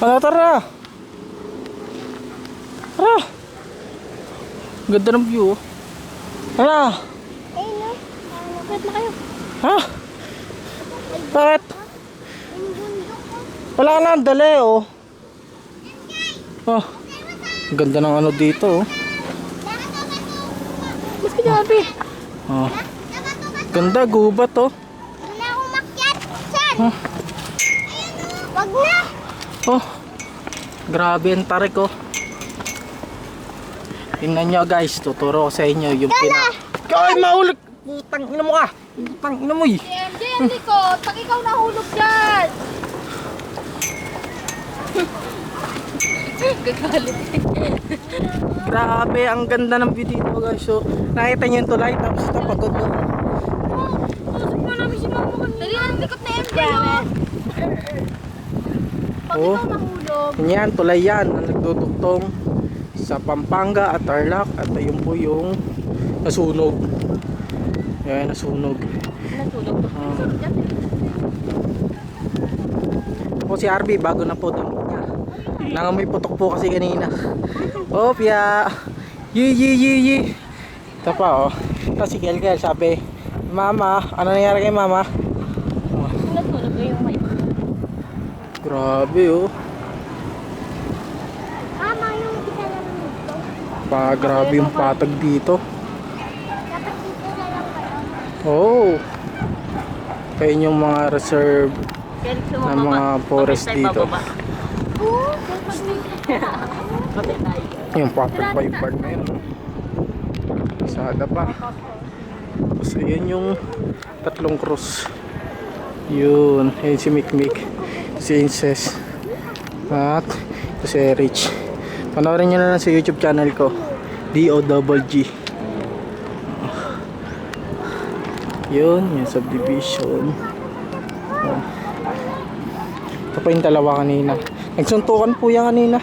Ano, tara. Tara. Ganda ng view. Tara. Ayun na. Nakapit na kayo. Ha? Bakit? Wala na, dali oh. Oh. Ganda ng ano dito oh. Mas kinabi. Oh. Ganda, gubat oh. Huwag na akong makyat. Saan? Huh? Wag na. Oh. Grabe ang tarik oh. Tingnan nyo guys, tuturo ko sa inyo yung Ay, mahulog! Putang ina mo ka! Putang ina mo eh! MJ, hindi ko. Pag ikaw nahulog dyan. Gagalit. Grabe, ang ganda ng view dito guys. So, nakita nyo yung tulay tapos napagod mo. Pasok mo namin si Mama kanina. Dali ang likot na MJ. Pag Oh. ikaw nahulog. Yan, tulay yan na nagdudugtong sa Pampanga at Tarlac at ayun po yung nasunog. Yan, nasunog. Natulog. Ako si RB, bago na po damit niya. Nangamoy putok po kasi kanina. Oh, Pia! Yi! Ito pa oh. Ito si Kel, sabi, Mama, ano nangyari kay Mama? Natulog yung may. Grabe oh. Mama, yung isa lang dito. Grabe yung patag dito. Dapat dito na lang kayo. Oh. Kaya yung mga reserve na mga forest dito. Oo. Yung patag pa yung part na yun. Sada pa. Tapos ayun yung tatlong cross. Yun. Ayun si Mikmik. Si Inces. At ito si Erich. Panoorin nyo na lang sa YouTube channel ko. DOWG. Yun. Yung subdivision. Ito pa yung dalawa kanina. Nagsuntukan po yan kanina.